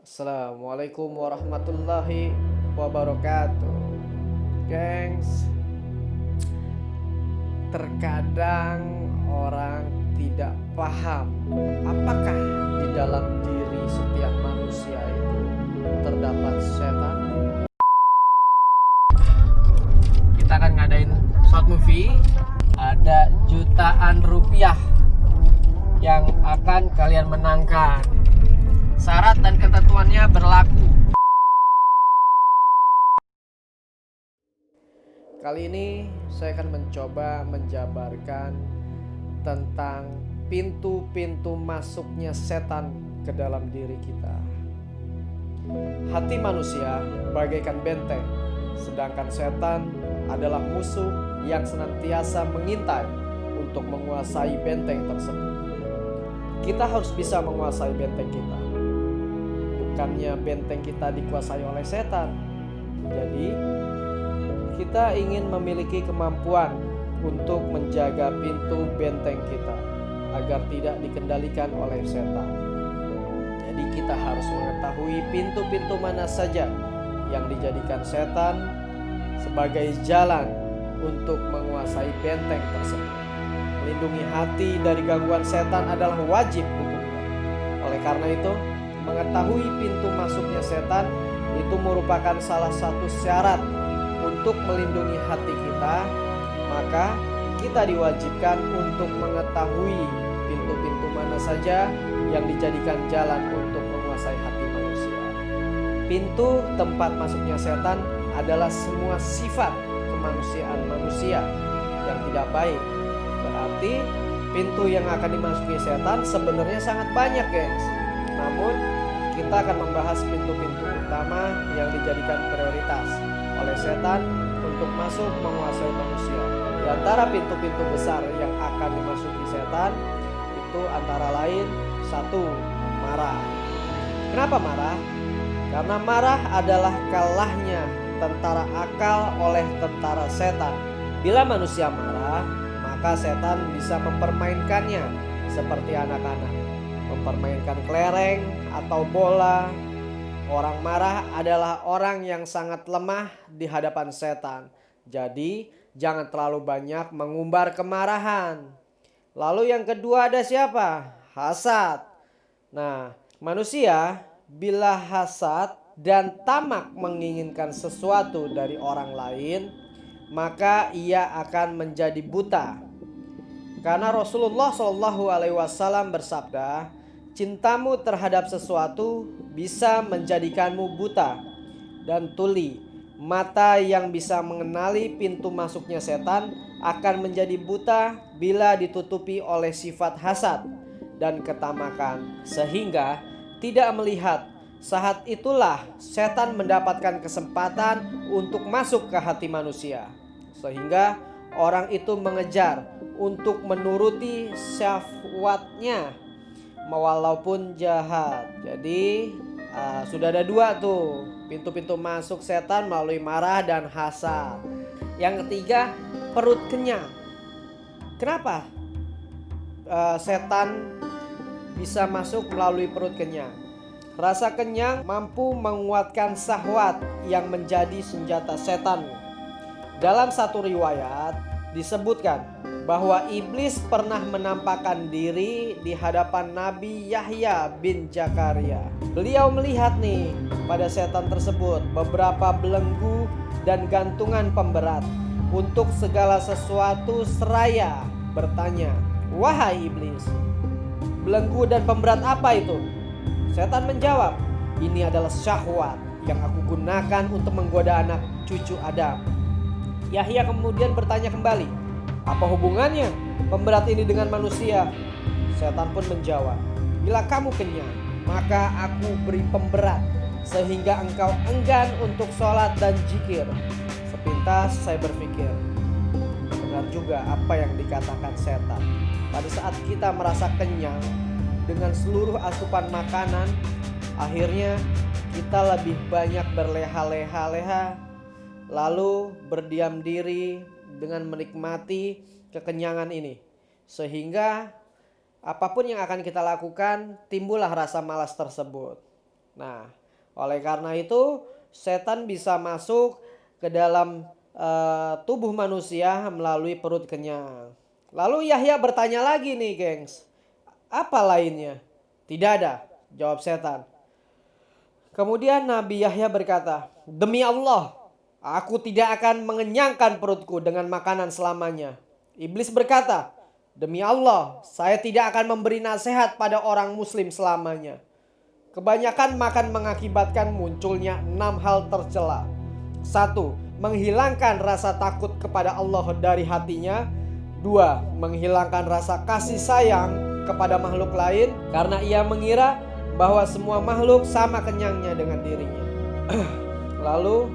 Assalamualaikum warahmatullahi wabarakatuh. Gengs, terkadang orang tidak paham apakah di dalam diri setiap manusia itu terdapat setan. Kita akan ngadain short movie, ada jutaan rupiah yang akan kalian menangkan. Syarat dan ketentuannya berlaku. Kali ini saya akan mencoba menjabarkan tentang pintu-pintu masuknya setan ke dalam diri kita. Hati manusia bagaikan benteng, sedangkan setan adalah musuh yang senantiasa mengintai untuk menguasai benteng tersebut. Kita harus bisa menguasai benteng kita. Bukannya benteng kita dikuasai oleh setan. Jadi kita ingin memiliki kemampuan untuk menjaga pintu benteng kita agar tidak dikendalikan oleh setan. Jadi kita harus mengetahui pintu-pintu mana saja yang dijadikan setan sebagai jalan untuk menguasai benteng tersebut. Melindungi hati dari gangguan setan adalah wajib hukumnya. Oleh karena itu, mengetahui pintu masuknya setan itu merupakan salah satu syarat untuk melindungi hati kita. Maka kita diwajibkan untuk mengetahui pintu-pintu mana saja yang dijadikan jalan untuk menguasai hati manusia. Pintu tempat masuknya setan adalah semua sifat kemanusiaan manusia yang tidak baik. Berarti pintu yang akan dimasuki setan sebenarnya sangat banyak, guys. Namun kita akan membahas pintu-pintu utama yang dijadikan prioritas oleh setan untuk masuk menguasai manusia. Di antara pintu-pintu besar yang akan dimasuki setan itu antara lain, 1. Marah. Kenapa marah? Karena marah adalah kalahnya tentara akal oleh tentara setan. Bila manusia marah, maka setan bisa mempermainkannya seperti anak-anak, mempermainkan kelereng atau bola. Orang marah adalah orang yang sangat lemah di hadapan setan. Jadi jangan terlalu banyak mengumbar kemarahan. Lalu yang kedua ada siapa? Hasad. Nah, manusia bila hasad dan tamak menginginkan sesuatu dari orang lain, maka ia akan menjadi buta. Karena Rasulullah SAW bersabda, cintamu terhadap sesuatu bisa menjadikanmu buta dan tuli. Mata yang bisa mengenali pintu masuknya setan akan menjadi buta bila ditutupi oleh sifat hasad dan ketamakan, sehingga tidak melihat. Saat itulah setan mendapatkan kesempatan untuk masuk ke hati manusia, sehingga orang itu mengejar untuk menuruti syahwatnya walaupun jahat. Jadi sudah ada 2 tuh pintu-pintu masuk setan melalui marah dan hasad. Yang ketiga, perut kenyang. Kenapa setan bisa masuk melalui perut kenyang? Rasa kenyang mampu menguatkan syahwat yang menjadi senjata setan. Dalam satu riwayat disebutkan bahwa iblis pernah menampakkan diri di hadapan Nabi Yahya bin Zakaria. Beliau melihat nih pada setan tersebut beberapa belenggu dan gantungan pemberat untuk segala sesuatu seraya bertanya, "Wahai iblis, belenggu dan pemberat apa itu?" Setan menjawab, "Ini adalah syahwat yang aku gunakan untuk menggoda anak cucu Adam." Yahya kemudian bertanya kembali, "Apa hubungannya pemberat ini dengan manusia?" Setan pun menjawab, "Bila kamu kenyang, maka aku beri pemberat sehingga engkau enggan untuk sholat dan zikir." Sepintas saya berpikir, benar juga apa yang dikatakan setan. Pada saat kita merasa kenyang dengan seluruh asupan makanan, akhirnya kita lebih banyak berleha-leha, lalu berdiam diri dengan menikmati kekenyangan ini. Sehingga apapun yang akan kita lakukan, timbullah rasa malas tersebut. Nah, oleh karena itu setan bisa masuk ke dalam tubuh manusia melalui perut kenyang. Lalu Yahya bertanya lagi nih, gengs. Apa lainnya? Tidak ada, jawab setan. Kemudian Nabi Yahya berkata, demi Allah, aku tidak akan mengenyangkan perutku dengan makanan selamanya. Iblis berkata, demi Allah, saya tidak akan memberi nasihat pada orang muslim selamanya. Kebanyakan makan mengakibatkan munculnya 6 hal tercela. 1. Menghilangkan rasa takut kepada Allah dari hatinya. 2. Menghilangkan rasa kasih sayang kepada makhluk lain karena ia mengira bahwa semua makhluk sama kenyangnya dengan dirinya. Lalu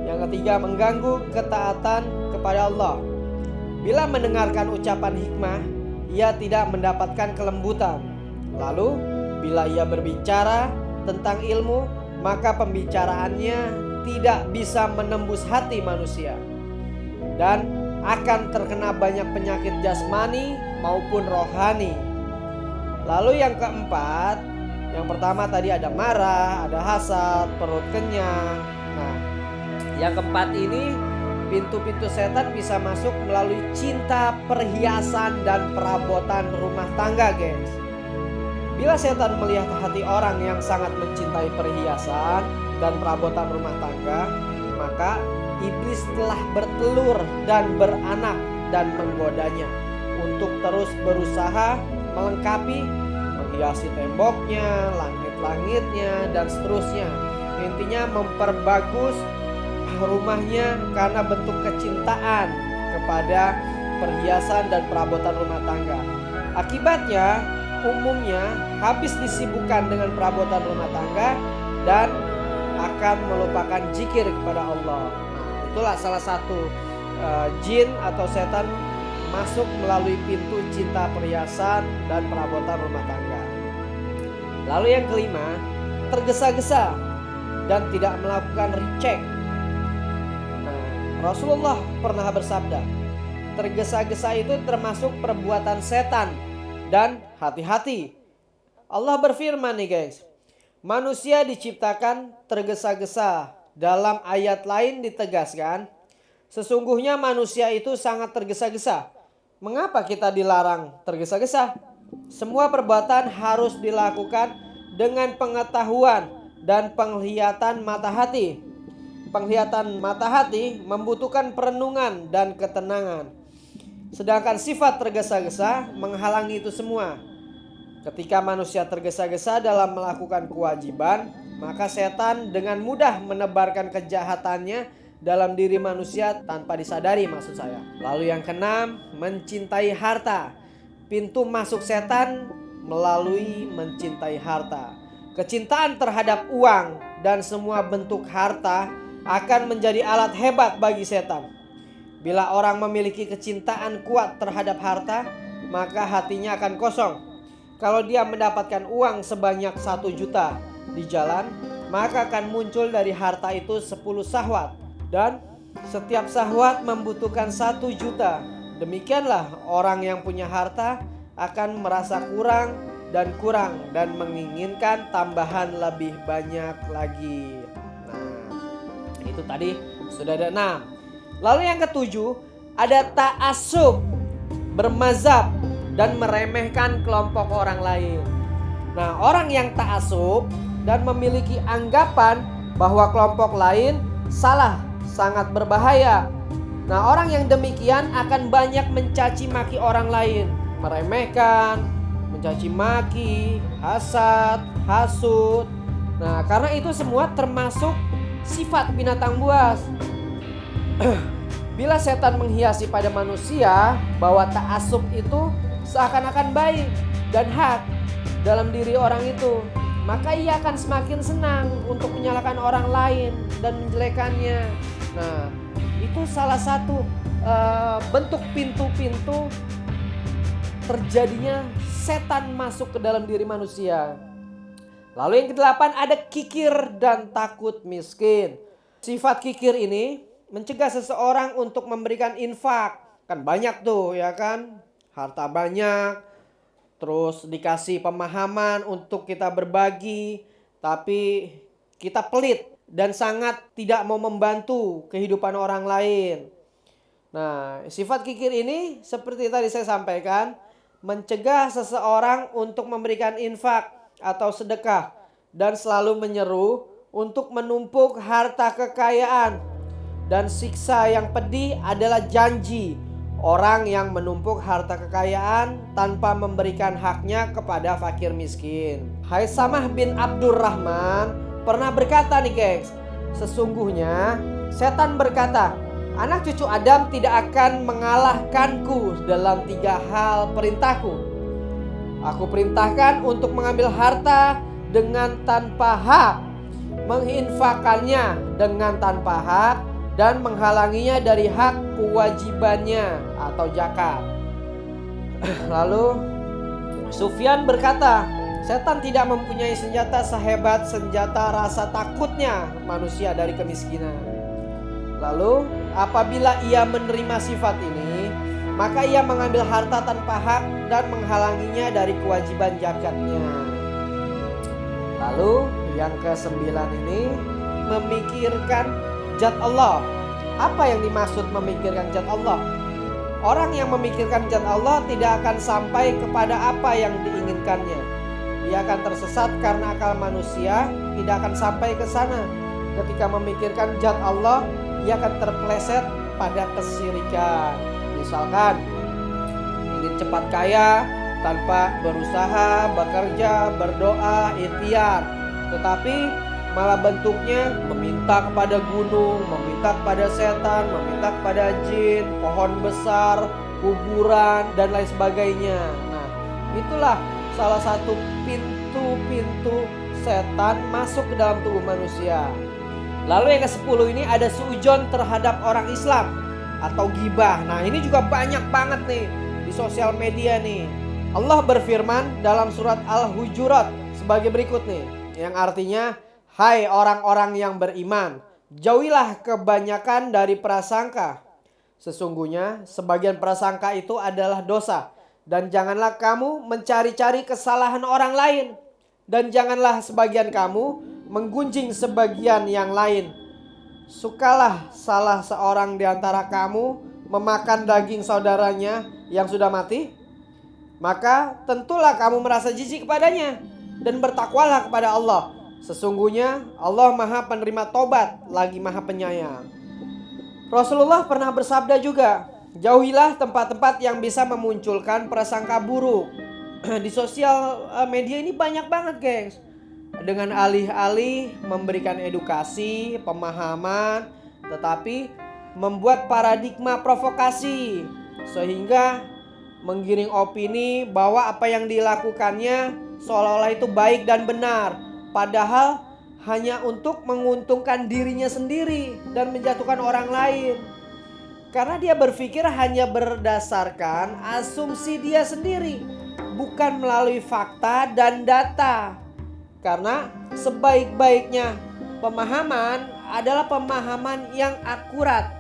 yang ketiga, mengganggu ketaatan kepada Allah. Bila mendengarkan ucapan hikmah, ia tidak mendapatkan kelembutan. Lalu bila ia berbicara tentang ilmu, maka pembicaraannya tidak bisa menembus hati manusia dan akan terkena banyak penyakit jasmani maupun rohani. Lalu yang keempat, yang pertama tadi ada marah, ada hasad, perut kenyang. Nah, yang keempat ini, pintu-pintu setan bisa masuk melalui cinta, perhiasan, dan perabotan rumah tangga, guys. Bila setan melihat hati orang yang sangat mencintai perhiasan dan perabotan rumah tangga, maka iblis telah bertelur dan beranak dan menggodanya untuk terus berusaha melengkapi, menghiasi temboknya, langit-langitnya, dan seterusnya. Intinya memperbagus rumahnya karena bentuk kecintaan kepada perhiasan dan perabotan rumah tangga. Akibatnya umumnya habis disibukkan dengan perabotan rumah tangga dan akan melupakan zikir kepada Allah. Nah, itulah salah satu jin atau setan masuk melalui pintu cinta perhiasan dan perabotan rumah tangga. Lalu yang kelima, tergesa-gesa dan tidak melakukan recheck. Nah, Rasulullah pernah bersabda, tergesa-gesa itu termasuk perbuatan setan. Dan hati-hati, Allah berfirman nih guys, manusia diciptakan tergesa-gesa. Dalam ayat lain ditegaskan, sesungguhnya manusia itu sangat tergesa-gesa. Mengapa kita dilarang tergesa-gesa? Semua perbuatan harus dilakukan dengan pengetahuan dan penglihatan mata hati. Penglihatan mata hati membutuhkan perenungan dan ketenangan. Sedangkan sifat tergesa-gesa menghalangi itu semua. Ketika manusia tergesa-gesa dalam melakukan kewajiban, maka setan dengan mudah menebarkan kejahatannya dalam diri manusia tanpa disadari, maksud saya. Lalu yang keenam, mencintai harta. Pintu masuk setan melalui mencintai harta. Kecintaan terhadap uang dan semua bentuk harta akan menjadi alat hebat bagi setan. Bila orang memiliki kecintaan kuat terhadap harta, maka hatinya akan kosong. Kalau dia mendapatkan uang sebanyak 1 juta di jalan, maka akan muncul dari harta itu 10 syahwat. Dan setiap syahwat membutuhkan 1 juta. Demikianlah orang yang punya harta akan merasa kurang dan menginginkan tambahan lebih banyak lagi. Nah, itu tadi sudah ada 6. Lalu yang ketujuh, ada ta'assub, bermazhab dan meremehkan kelompok orang lain. Nah, orang yang ta'assub dan memiliki anggapan bahwa kelompok lain salah sangat berbahaya. Nah, orang yang demikian akan banyak mencaci maki orang lain, meremehkan, mencaci maki, hasad, hasud. Nah, karena itu semua termasuk sifat binatang buas. Bila setan menghiasi pada manusia bahwa ta'assub itu seakan-akan baik dan hak dalam diri orang itu, maka ia akan semakin senang untuk menyalahkan orang lain dan menjelekannya. Nah, itu salah satu bentuk pintu-pintu terjadinya setan masuk ke dalam diri manusia. Lalu yang kedelapan, ada kikir dan takut miskin. Sifat kikir ini mencegah seseorang untuk memberikan infak. Kan banyak tuh ya kan, harta banyak, terus dikasih pemahaman untuk kita berbagi, tapi kita pelit dan sangat tidak mau membantu kehidupan orang lain. Nah, sifat kikir ini seperti tadi saya sampaikan, mencegah seseorang untuk memberikan infak atau sedekah dan selalu menyeru untuk menumpuk harta kekayaan. Dan siksa yang pedih adalah janji orang yang menumpuk harta kekayaan tanpa memberikan haknya kepada fakir miskin. Haisamah bin Abdurrahman pernah berkata nih guys, sesungguhnya setan berkata, anak cucu Adam tidak akan mengalahkanku dalam 3 hal perintahku. Aku perintahkan untuk mengambil harta dengan tanpa hak, menginfakannya dengan tanpa hak, dan menghalanginya dari hak kewajibannya atau zakat. Lalu Sufyan berkata, setan tidak mempunyai senjata sehebat senjata rasa takutnya manusia dari kemiskinan. Lalu apabila ia menerima sifat ini, maka ia mengambil harta tanpa hak dan menghalanginya dari kewajiban zakatnya. Lalu yang ke-9 ini, memikirkan zat Allah. Apa yang dimaksud memikirkan zat Allah? Orang yang memikirkan zat Allah tidak akan sampai kepada apa yang diinginkannya. Ia akan tersesat karena akal manusia tidak akan sampai ke sana. Ketika memikirkan zat Allah, ia akan terpeleset pada kesyirikan. Misalkan ingin cepat kaya tanpa berusaha, bekerja, berdoa, ikhtiar, tetapi malah bentuknya meminta kepada gunung, meminta kepada setan, meminta kepada jin, pohon besar, kuburan, dan lain sebagainya. Nah, itulah salah satu pintu-pintu setan masuk ke dalam tubuh manusia. Lalu yang ke-10 ini ada suudzon terhadap orang Islam atau ghibah. Nah, ini juga banyak banget nih di sosial media nih. Allah berfirman dalam surat Al-Hujurat sebagai berikut nih, yang artinya, hai orang-orang yang beriman, jauhilah kebanyakan dari prasangka. Sesungguhnya sebagian prasangka itu adalah dosa. Dan janganlah kamu mencari-cari kesalahan orang lain. Dan janganlah sebagian kamu menggunjing sebagian yang lain. Sukalah salah seorang di antara kamu memakan daging saudaranya yang sudah mati, maka tentulah kamu merasa jijik kepadanya. Dan bertakwalah kepada Allah. Sesungguhnya Allah Maha Penerima Tobat lagi Maha Penyayang. Rasulullah pernah bersabda juga, jauhilah tempat-tempat yang bisa memunculkan prasangka buruk. Di sosial media ini banyak banget gengs. Dengan alih-alih memberikan edukasi, pemahaman, tetapi membuat paradigma provokasi, sehingga menggiring opini bahwa apa yang dilakukannya seolah-olah itu baik dan benar, padahal hanya untuk menguntungkan dirinya sendiri dan menjatuhkan orang lain. Karena dia berpikir hanya berdasarkan asumsi dia sendiri, bukan melalui fakta dan data. Karena sebaik-baiknya pemahaman adalah pemahaman yang akurat,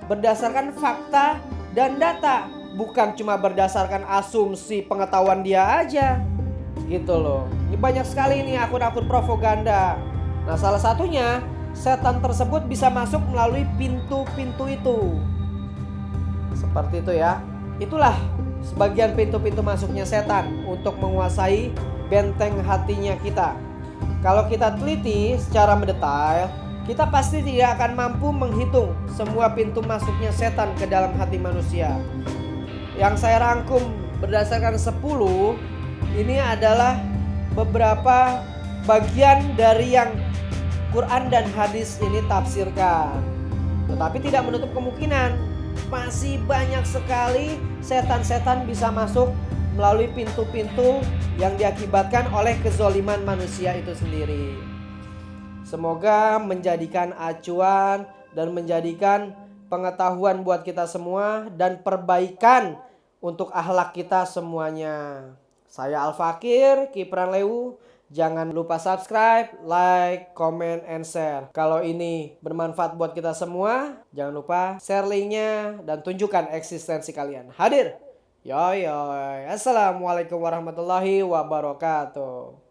berdasarkan fakta dan data, bukan cuma berdasarkan asumsi pengetahuan dia aja. Gitu loh. Ini banyak sekali nih akun-akun propaganda. Nah, salah satunya setan tersebut bisa masuk melalui pintu-pintu itu. Seperti itu ya. Itulah sebagian pintu-pintu masuknya setan untuk menguasai benteng hatinya kita. Kalau kita teliti secara mendetail, kita pasti tidak akan mampu menghitung semua pintu masuknya setan ke dalam hati manusia. Yang saya rangkum berdasarkan 10, ini adalah beberapa bagian dari yang Quran dan hadis ini tafsirkan. Tetapi tidak menutup kemungkinan masih banyak sekali setan-setan bisa masuk melalui pintu-pintu yang diakibatkan oleh kezoliman manusia itu sendiri. Semoga menjadikan acuan dan menjadikan pengetahuan buat kita semua dan perbaikan untuk akhlak kita semuanya. Saya Al-Fakir, Kipran Lewu. Jangan lupa subscribe, like, comment, and share. Kalau ini bermanfaat buat kita semua, jangan lupa share linknya dan tunjukkan eksistensi kalian. Hadir. Yo. Assalamualaikum warahmatullahi wabarakatuh.